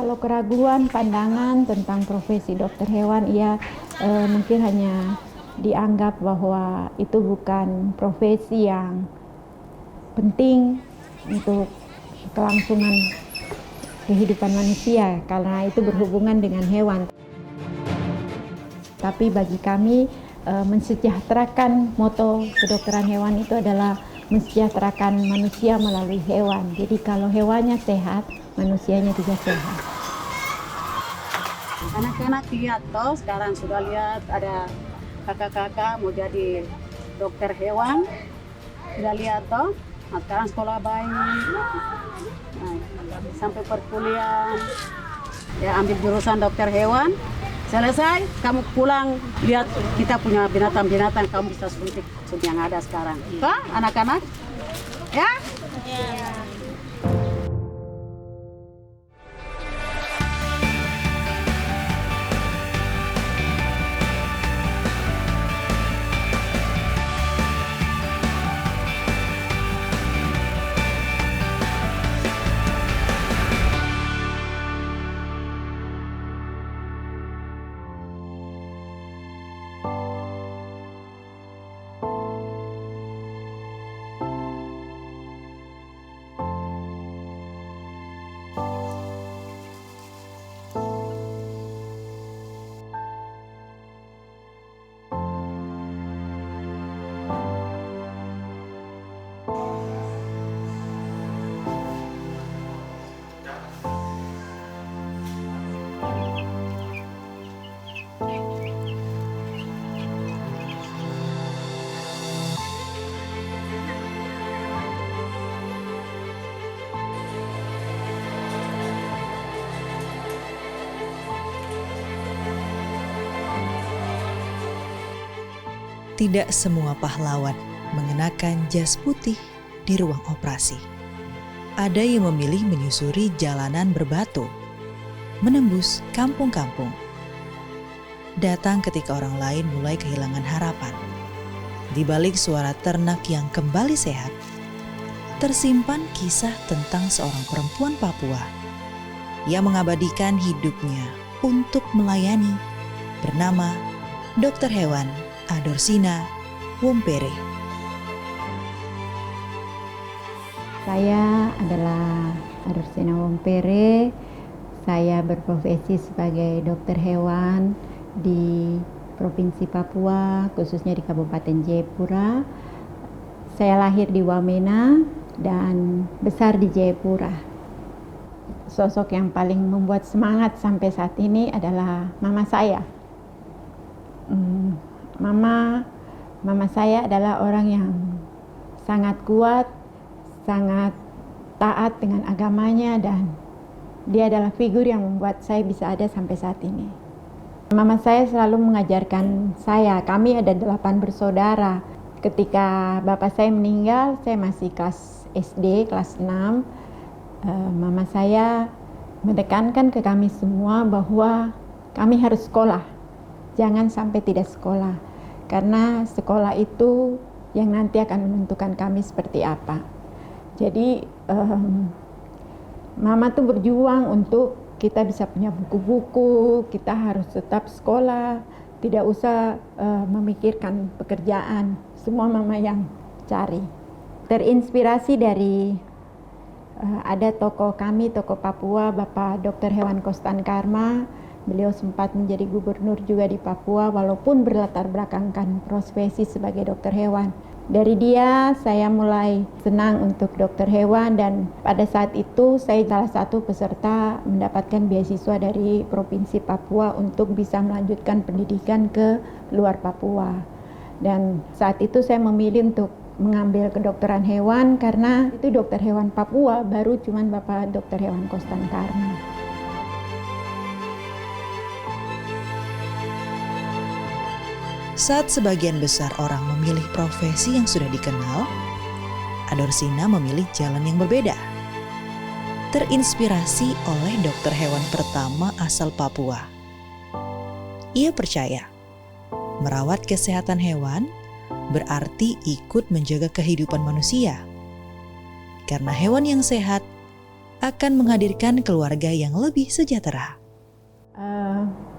Kalau keraguan pandangan tentang profesi dokter hewan, mungkin hanya dianggap bahwa itu bukan profesi yang penting untuk kelangsungan kehidupan manusia karena itu berhubungan dengan hewan. Tapi bagi kami mensejahterakan, moto kedokteran hewan itu adalah mensejahterakan manusia melalui hewan. Jadi kalau hewannya sehat, manusianya juga sehat. Anak-anak lihat toh, sekarang sudah lihat ada kakak-kakak mau jadi dokter hewan. Sudah lihat toh, nah, sekarang sekolah baik, nah, sampai perkuliahan, ya ambil jurusan dokter hewan. Selesai, kamu pulang lihat kita punya binatang-binatang, kamu bisa suntik yang ada sekarang. Toh, anak-anak, ya? Yeah. Tidak semua pahlawan mengenakan jas putih di ruang operasi. Ada yang memilih menyusuri jalanan berbatu, menembus kampung-kampung. Datang ketika orang lain mulai kehilangan harapan. Di balik suara ternak yang kembali sehat, tersimpan kisah tentang seorang perempuan Papua yang mengabadikan hidupnya untuk melayani, bernama Dokter Hewan Adorsina Wompere. Saya adalah Adorsina Wompere. Saya berprofesi sebagai dokter hewan di Provinsi Papua, khususnya di Kabupaten Jayapura. Saya lahir di Wamena dan besar di Jayapura. Sosok yang paling membuat semangat sampai saat ini adalah mama saya. Mama saya adalah orang yang sangat kuat, sangat taat dengan agamanya, dan dia adalah figur yang membuat saya bisa ada sampai saat ini. Mama saya selalu mengajarkan saya, kami ada 8 bersaudara. Ketika bapak saya meninggal, saya masih kelas SD, kelas 6. Mama saya menekankan ke kami semua bahwa kami harus sekolah. Jangan sampai tidak sekolah, karena sekolah itu yang nanti akan menentukan kami seperti apa. Jadi mama tuh berjuang untuk kita bisa punya buku-buku, kita harus tetap sekolah, tidak usah memikirkan pekerjaan. Semua mama yang cari. Terinspirasi dari ada tokoh kami, tokoh Papua, Bapak Dr. Hewan Kostan Karma. Beliau sempat menjadi gubernur juga di Papua walaupun berlatar belakangkan profesi sebagai dokter hewan. Dari dia saya mulai senang untuk dokter hewan, dan pada saat itu saya salah satu peserta mendapatkan beasiswa dari Provinsi Papua untuk bisa melanjutkan pendidikan ke luar Papua. Dan saat itu saya memilih untuk mengambil kedokteran hewan karena itu dokter hewan Papua baru cuman Bapak Dr. Hewan Kostan Karma. Saat sebagian besar orang memilih profesi yang sudah dikenal, Adorsina memilih jalan yang berbeda. Terinspirasi oleh dokter hewan pertama asal Papua. Ia percaya, merawat kesehatan hewan berarti ikut menjaga kehidupan manusia. Karena hewan yang sehat akan menghadirkan keluarga yang lebih sejahtera.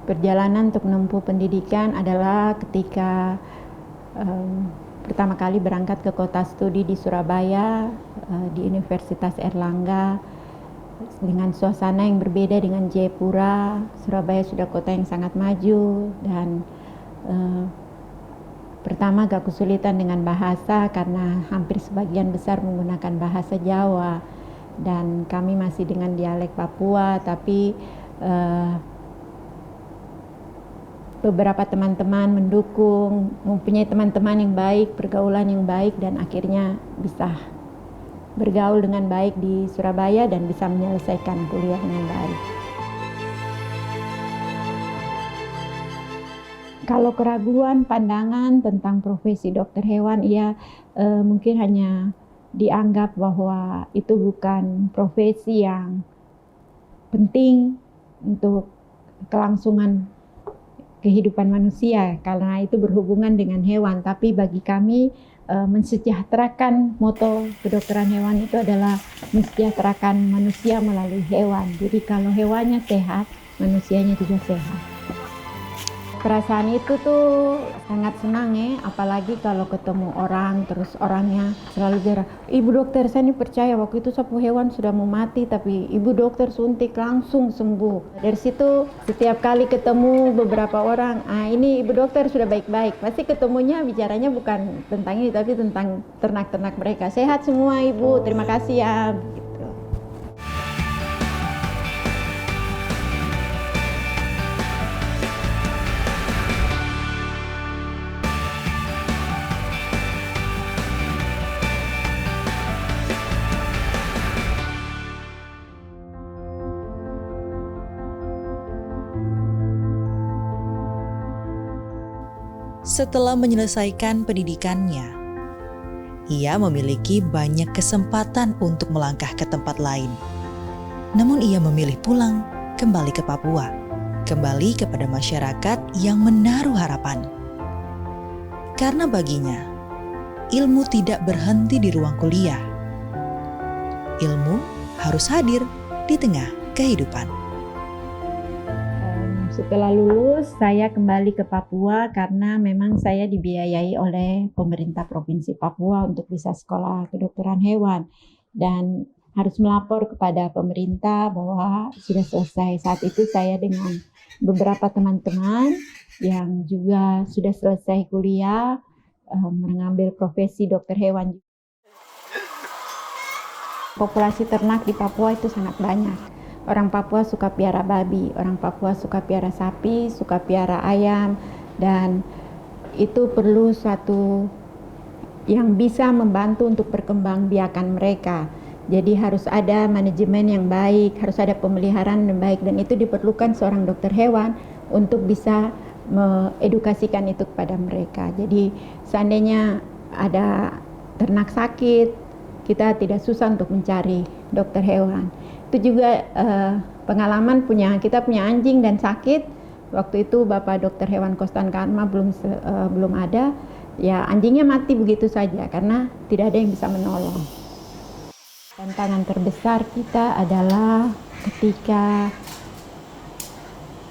Perjalanan untuk menempuh pendidikan adalah ketika pertama kali berangkat ke kota studi di Surabaya, di Universitas Airlangga, dengan suasana yang berbeda dengan Jayapura. Surabaya sudah kota yang sangat maju dan pertama agak kesulitan dengan bahasa karena hampir sebagian besar menggunakan bahasa Jawa dan kami masih dengan dialek Papua, tapi beberapa teman-teman mendukung, mempunyai teman-teman yang baik, pergaulan yang baik, dan akhirnya bisa bergaul dengan baik di Surabaya dan bisa menyelesaikan kuliah dengan baik. Kalau keraguan pandangan tentang profesi dokter hewan, mungkin hanya dianggap bahwa itu bukan profesi yang penting untuk kelangsungan kehidupan manusia karena itu berhubungan dengan hewan. Tapi bagi kami mensejahterakan, moto kedokteran hewan itu adalah mensejahterakan manusia melalui hewan. Jadi kalau hewannya sehat, manusianya juga sehat. Perasaan itu tuh sangat senang apalagi kalau ketemu orang terus orangnya selalu bilang, "Ibu dokter, saya ini percaya waktu itu sapu hewan sudah mau mati tapi ibu dokter suntik langsung sembuh." Dari situ setiap kali ketemu beberapa orang, ini ibu dokter sudah baik-baik. Pasti ketemunya bicaranya bukan tentang ini tapi tentang ternak-ternak mereka. Sehat semua ibu, terima kasih ya. Setelah menyelesaikan pendidikannya, ia memiliki banyak kesempatan untuk melangkah ke tempat lain. Namun ia memilih pulang kembali ke Papua, kembali kepada masyarakat yang menaruh harapan. Karena baginya, ilmu tidak berhenti di ruang kuliah. Ilmu harus hadir di tengah kehidupan. Setelah lulus, saya kembali ke Papua karena memang saya dibiayai oleh pemerintah Provinsi Papua untuk bisa sekolah kedokteran hewan. Dan harus melapor kepada pemerintah bahwa sudah selesai. Saat itu saya dengan beberapa teman-teman yang juga sudah selesai kuliah, mengambil profesi dokter hewan. Populasi ternak di Papua itu sangat banyak. Orang Papua suka piara babi, orang Papua suka piara sapi, suka piara ayam, dan itu perlu suatu yang bisa membantu untuk perkembangbiakan mereka. Jadi harus ada manajemen yang baik, harus ada pemeliharaan yang baik, dan itu diperlukan seorang dokter hewan untuk bisa mengedukasikan itu kepada mereka. Jadi seandainya ada ternak sakit, kita tidak susah untuk mencari dokter hewan. Itu juga pengalaman kita punya anjing dan sakit. Waktu itu Bapak Dokter Hewan Kostan Karma belum ada, ya anjingnya mati begitu saja karena tidak ada yang bisa menolong. Tantangan terbesar kita adalah ketika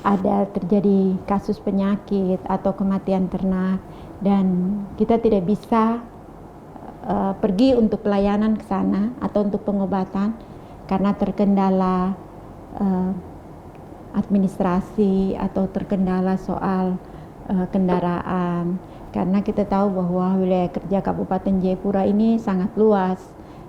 ada terjadi kasus penyakit atau kematian ternak dan kita tidak bisa pergi untuk pelayanan ke sana atau untuk pengobatan karena terkendala administrasi atau terkendala soal kendaraan. Karena kita tahu bahwa wilayah kerja Kabupaten Jayapura ini sangat luas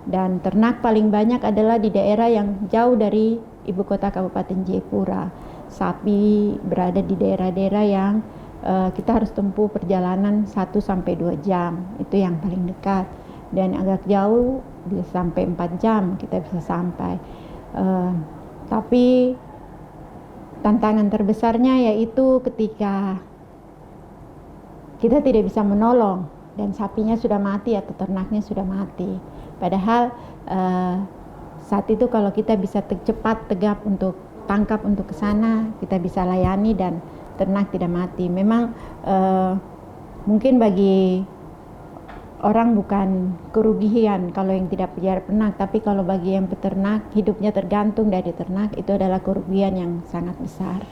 dan ternak paling banyak adalah di daerah yang jauh dari ibu kota Kabupaten Jayapura. Sapi berada di daerah-daerah yang kita harus tempuh perjalanan 1-2 jam, itu yang paling dekat. Dan agak jauh bisa sampai 4 jam kita bisa sampai. Tapi tantangan terbesarnya yaitu ketika kita tidak bisa menolong dan sapinya sudah mati atau ternaknya sudah mati. Padahal saat itu kalau kita bisa cepat tegap untuk tangkap untuk ke sana, kita bisa layani dan ternak tidak mati. Memang mungkin bagi orang bukan kerugian kalau yang tidak pelihara ternak, tapi kalau bagi yang peternak hidupnya tergantung dari ternak, itu adalah kerugian yang sangat besar.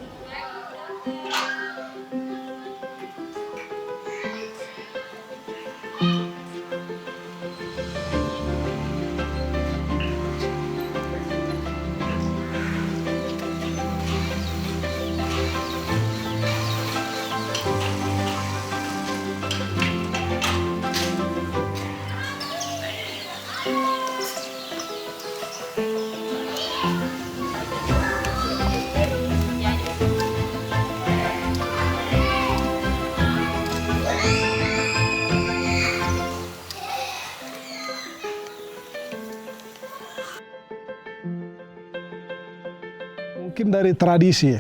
Mungkin dari tradisi,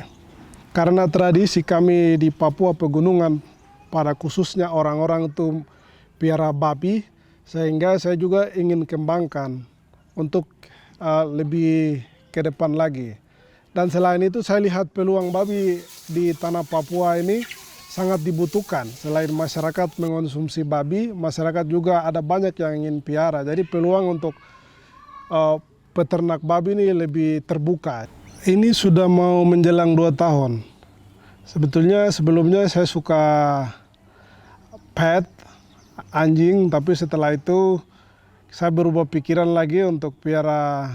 karena tradisi kami di Papua Pegunungan, pada khususnya orang-orang itu piara babi, sehingga saya juga ingin kembangkan untuk lebih ke depan lagi. Dan selain itu saya lihat peluang babi di tanah Papua ini sangat dibutuhkan. Selain masyarakat mengonsumsi babi, masyarakat juga ada banyak yang ingin piara. Jadi peluang untuk peternak babi ini lebih terbuka. Ini sudah mau menjelang 2 tahun. Sebetulnya sebelumnya saya suka pet, anjing, tapi setelah itu saya berubah pikiran lagi untuk piara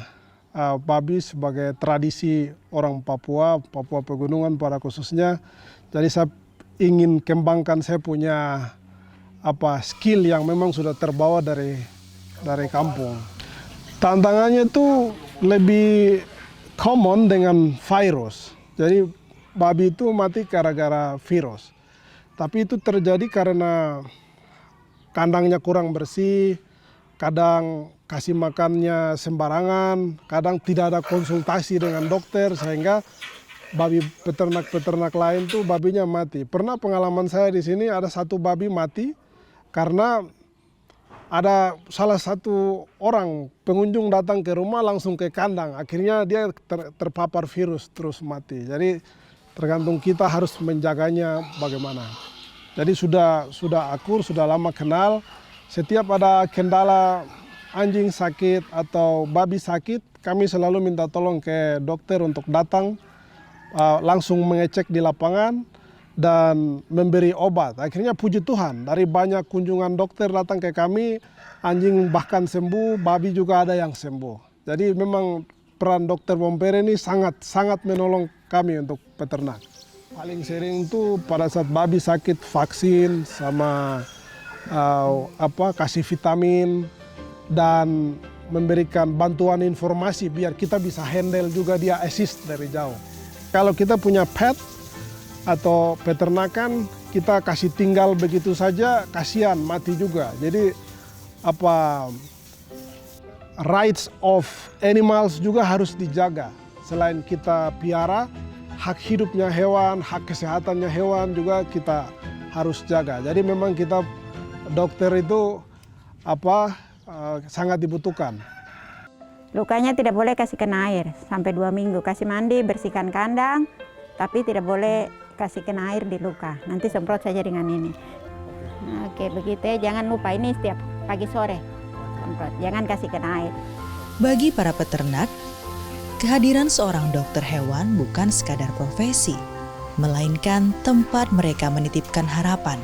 babi sebagai tradisi orang Papua, Papua Pegunungan pada khususnya. Jadi saya ingin kembangkan, saya punya skill yang memang sudah terbawa dari kampung. Tantangannya itu lebih common dengan virus. Jadi babi itu mati gara-gara virus. Tapi itu terjadi karena kandangnya kurang bersih, kadang kasih makannya sembarangan, kadang tidak ada konsultasi dengan dokter, sehingga babi peternak-peternak lain tuh babinya mati. Pernah pengalaman saya di sini ada satu babi mati karena ada salah satu orang pengunjung datang ke rumah langsung ke kandang, akhirnya dia terpapar virus terus mati. Jadi tergantung kita harus menjaganya bagaimana. Jadi sudah akur, sudah lama kenal. Setiap ada kendala anjing sakit atau babi sakit, kami selalu minta tolong ke dokter untuk datang langsung mengecek di lapangan dan memberi obat. Akhirnya puji Tuhan, dari banyak kunjungan dokter datang ke kami, anjing bahkan sembuh, babi juga ada yang sembuh. Jadi memang peran dokter Bompere ini sangat menolong kami untuk peternak. Paling sering itu pada saat babi sakit, vaksin sama kasih vitamin dan memberikan bantuan informasi biar kita bisa handle juga, dia assist dari jauh. Kalau kita punya pet atau peternakan, kita kasih tinggal begitu saja, kasihan mati juga. Jadi rights of animals juga harus dijaga. Selain kita piara, hak hidupnya hewan, hak kesehatannya hewan juga kita harus jaga. Jadi memang kita dokter itu sangat dibutuhkan. Lukanya tidak boleh kasih kena air sampai 2 minggu. Kasih mandi, bersihkan kandang, tapi tidak boleh kasih kena air di luka. Nanti semprot saja dengan ini. Oke, begitu ya. Jangan lupa ini setiap pagi sore semprot. Jangan kasih kena air. Bagi para peternak, kehadiran seorang dokter hewan bukan sekadar profesi, melainkan tempat mereka menitipkan harapan.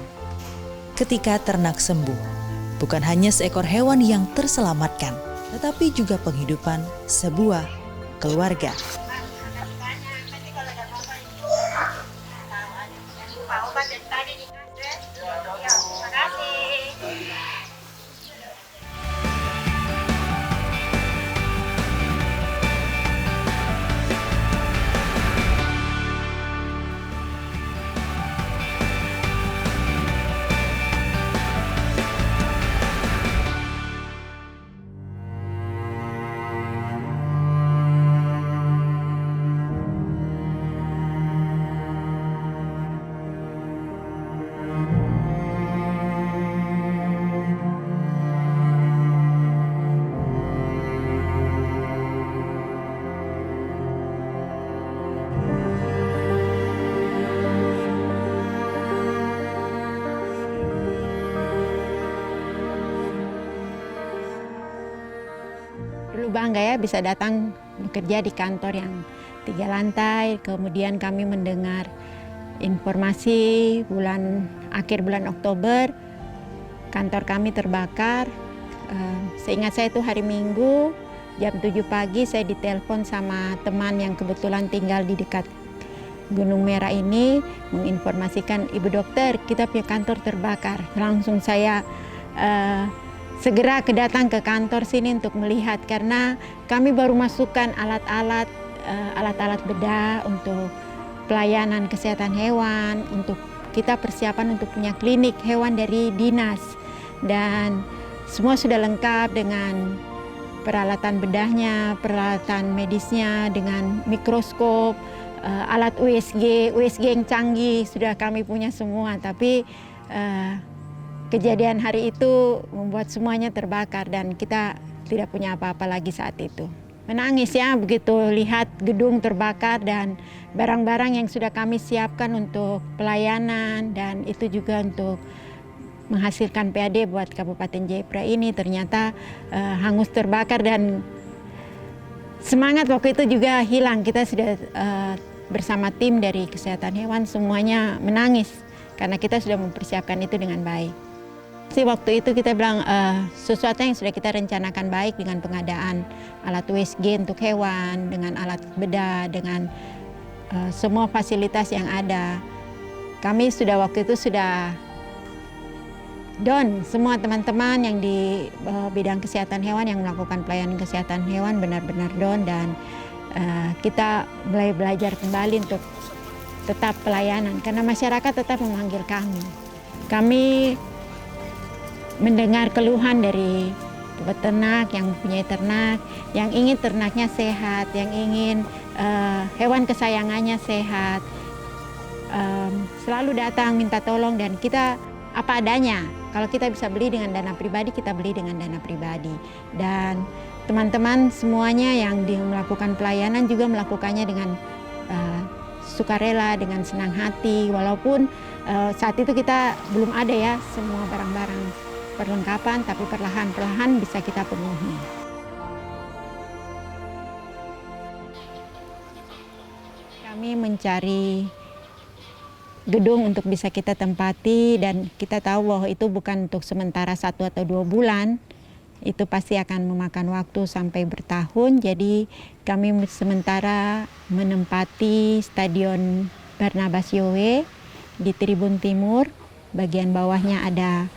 Ketika ternak sembuh, bukan hanya seekor hewan yang terselamatkan, tetapi juga penghidupan sebuah keluarga. Dulu bangga ya bisa datang bekerja di kantor yang 3 lantai, kemudian kami mendengar informasi akhir bulan Oktober kantor kami terbakar. Seingat saya itu hari Minggu jam 7 pagi saya ditelepon sama teman yang kebetulan tinggal di dekat Gunung Merah ini menginformasikan, "Ibu dokter, kita punya kantor terbakar." Langsung saya segera datang ke kantor sini untuk melihat karena kami baru masukkan alat-alat bedah untuk pelayanan kesehatan hewan, untuk kita persiapan untuk punya klinik hewan dari dinas, dan semua sudah lengkap dengan peralatan bedahnya, peralatan medisnya dengan mikroskop, alat USG yang canggih sudah kami punya semua. Tapi kejadian hari itu membuat semuanya terbakar dan kita tidak punya apa-apa lagi saat itu. Menangis ya begitu lihat gedung terbakar dan barang-barang yang sudah kami siapkan untuk pelayanan dan itu juga untuk menghasilkan PAD buat Kabupaten Jayapura ini ternyata hangus terbakar dan semangat waktu itu juga hilang. Kita sudah bersama tim dari kesehatan hewan semuanya menangis karena kita sudah mempersiapkan itu dengan baik. Waktu itu kita bilang sesuatu yang sudah kita rencanakan baik dengan pengadaan alat USG untuk hewan, dengan alat bedah, dengan semua fasilitas yang ada. Kami sudah waktu itu sudah down, semua teman-teman yang di bidang kesehatan hewan yang melakukan pelayanan kesehatan hewan benar-benar down dan kita mulai belajar kembali untuk tetap pelayanan karena masyarakat tetap memanggil kami. Kami mendengar keluhan dari peternak yang mempunyai ternak, yang ingin ternaknya sehat, yang ingin hewan kesayangannya sehat, selalu datang minta tolong dan kita apa adanya. Kalau kita bisa beli dengan dana pribadi, kita beli dengan dana pribadi. Dan teman-teman semuanya yang melakukan pelayanan juga melakukannya dengan sukarela, dengan senang hati, walaupun saat itu kita belum ada ya semua barang-barang perlengkapan, tapi perlahan-perlahan bisa kita penuhi. Kami mencari gedung untuk bisa kita tempati dan kita tahu bahwa itu bukan untuk sementara 1 atau 2 bulan, itu pasti akan memakan waktu sampai bertahun. Jadi kami sementara menempati Stadion Barnabas Yowe di Tribun Timur, bagian bawahnya ada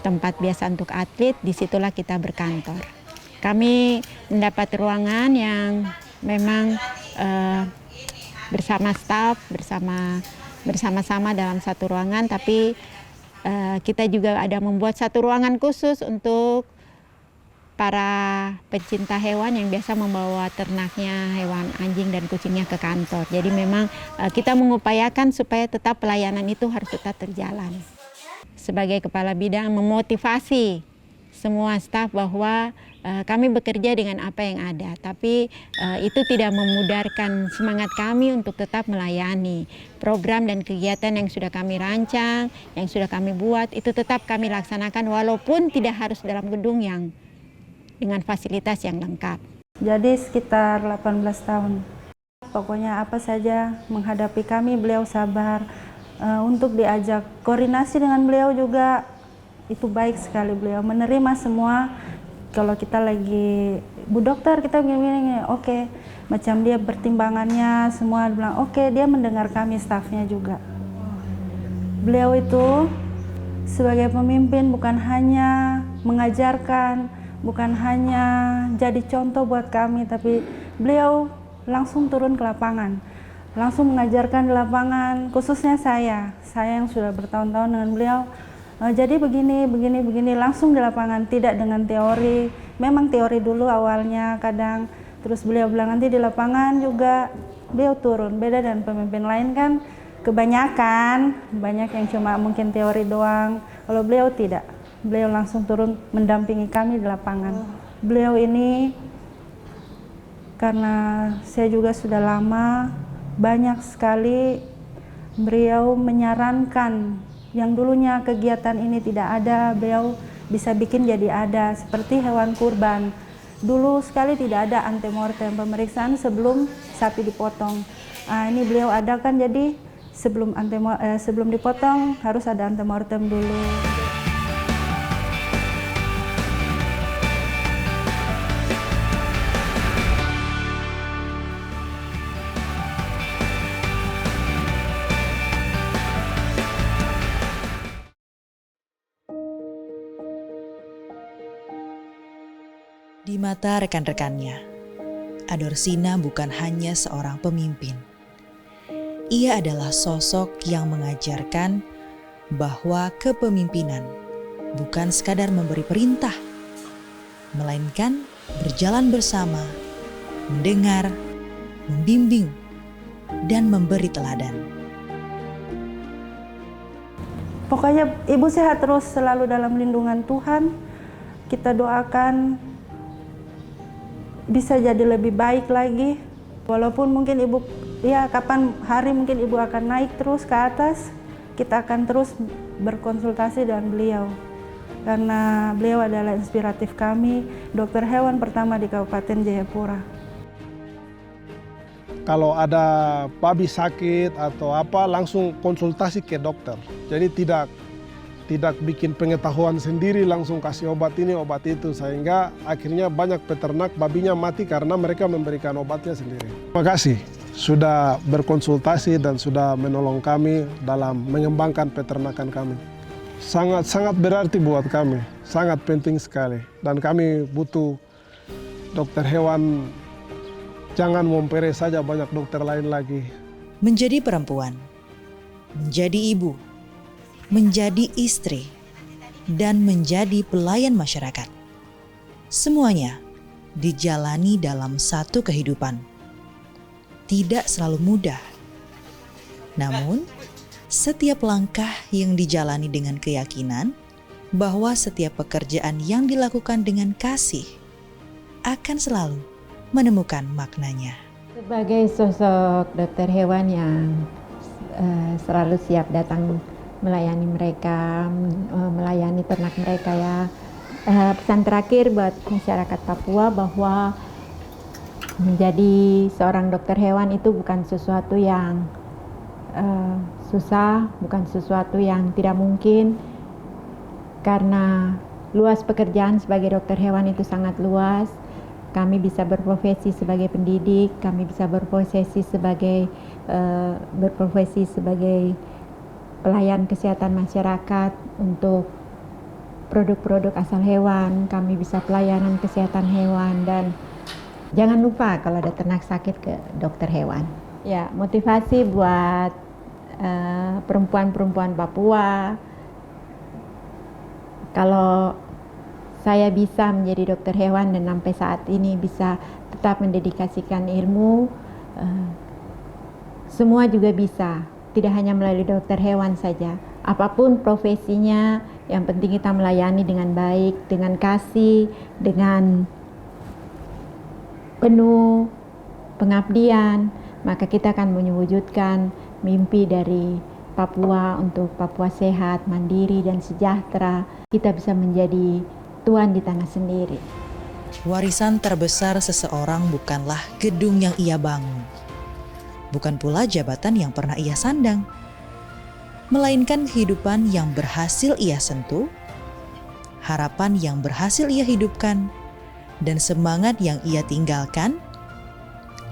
tempat biasa untuk atlet, disitulah kita berkantor. Kami mendapat ruangan yang memang bersama staf, bersama-sama dalam satu ruangan, tapi kita juga ada membuat satu ruangan khusus untuk para pecinta hewan yang biasa membawa ternaknya, hewan anjing dan kucingnya ke kantor. Jadi memang kita mengupayakan supaya tetap pelayanan itu harus tetap terjalan. Sebagai kepala bidang memotivasi semua staf bahwa kami bekerja dengan apa yang ada, tapi itu tidak memudarkan semangat kami untuk tetap melayani. Program dan kegiatan yang sudah kami rancang, yang sudah kami buat, itu tetap kami laksanakan walaupun tidak harus dalam gedung yang dengan fasilitas yang lengkap. Jadi sekitar 18 tahun. Pokoknya apa saja menghadapi kami, beliau sabar. Untuk diajak koordinasi dengan beliau juga itu baik sekali, beliau menerima semua. Kalau kita lagi, "Bu dokter kita gini-gini," oke. Macam dia pertimbangannya semua bilang oke, dia mendengar kami stafnya juga. Beliau itu sebagai pemimpin bukan hanya mengajarkan, bukan hanya jadi contoh buat kami, tapi beliau langsung turun ke lapangan. Langsung mengajarkan di lapangan, khususnya saya yang sudah bertahun-tahun dengan beliau. Jadi begini, langsung di lapangan, tidak dengan teori. Memang teori dulu awalnya kadang, terus beliau bilang nanti di lapangan juga beliau turun. Beda dengan pemimpin lain kan, kebanyakan banyak yang cuma mungkin teori doang. Kalau beliau tidak, beliau langsung turun mendampingi kami di lapangan. Beliau ini karena saya juga sudah lama, banyak sekali beliau menyarankan yang dulunya kegiatan ini tidak ada, beliau bisa bikin jadi ada, seperti hewan kurban. Dulu sekali tidak ada antemortem, pemeriksaan sebelum sapi dipotong. Ini beliau adakan, jadi sebelum dipotong harus ada antemortem dulu. Di mata rekan-rekannya, Adorsina bukan hanya seorang pemimpin. Ia adalah sosok yang mengajarkan bahwa kepemimpinan bukan sekadar memberi perintah, melainkan berjalan bersama, mendengar, membimbing, dan memberi teladan. Pokoknya ibu sehat terus, selalu dalam lindungan Tuhan. Kita doakan bisa jadi lebih baik lagi. Walaupun mungkin ibu, kapan hari mungkin ibu akan naik terus ke atas, kita akan terus berkonsultasi dengan beliau. Karena beliau adalah inspiratif kami, dokter hewan pertama di Kabupaten Jayapura. Kalau ada babi sakit atau apa, langsung konsultasi ke dokter. Jadi tidak bikin pengetahuan sendiri, langsung kasih obat ini, obat itu. Sehingga akhirnya banyak peternak babinya mati karena mereka memberikan obatnya sendiri. Terima kasih sudah berkonsultasi dan sudah menolong kami dalam mengembangkan peternakan kami. Sangat berarti buat kami, sangat penting sekali. Dan kami butuh dokter hewan, jangan mempere saja, banyak dokter lain lagi. Menjadi perempuan, menjadi ibu, menjadi istri, dan menjadi pelayan masyarakat. Semuanya dijalani dalam satu kehidupan. Tidak selalu mudah. Namun, setiap langkah yang dijalani dengan keyakinan bahwa setiap pekerjaan yang dilakukan dengan kasih akan selalu menemukan maknanya. Sebagai sosok dokter hewan yang selalu siap datang melayani mereka, melayani ternak mereka ya. Pesan terakhir buat masyarakat Papua bahwa menjadi seorang dokter hewan itu bukan sesuatu yang susah, bukan sesuatu yang tidak mungkin, karena luas pekerjaan sebagai dokter hewan itu sangat luas. Kami bisa berprofesi sebagai pendidik, kami bisa berprofesi sebagai pelayan kesehatan masyarakat untuk produk-produk asal hewan, kami bisa pelayanan kesehatan hewan, dan jangan lupa kalau ada ternak sakit ke dokter hewan. Ya, motivasi buat perempuan-perempuan Papua, kalau saya bisa menjadi dokter hewan dan sampai saat ini bisa tetap mendedikasikan ilmu, semua juga bisa. Tidak hanya melalui dokter hewan saja, apapun profesinya, yang penting kita melayani dengan baik, dengan kasih, dengan penuh pengabdian, maka kita akan mewujudkan mimpi dari Papua untuk Papua sehat, mandiri, dan sejahtera. Kita bisa menjadi tuan di tanah sendiri. Warisan terbesar seseorang bukanlah gedung yang ia bangun, bukan pula jabatan yang pernah ia sandang, melainkan kehidupan yang berhasil ia sentuh, harapan yang berhasil ia hidupkan, dan semangat yang ia tinggalkan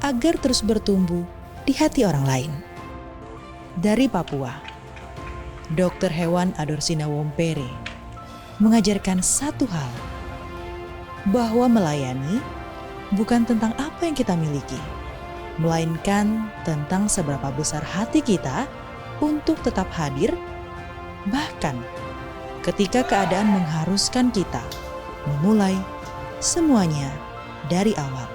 agar terus bertumbuh di hati orang lain. Dari Papua, Dokter Hewan Adorsina Wompere mengajarkan satu hal, bahwa melayani bukan tentang apa yang kita miliki, melainkan tentang seberapa besar hati kita untuk tetap hadir, bahkan ketika keadaan mengharuskan kita memulai semuanya dari awal.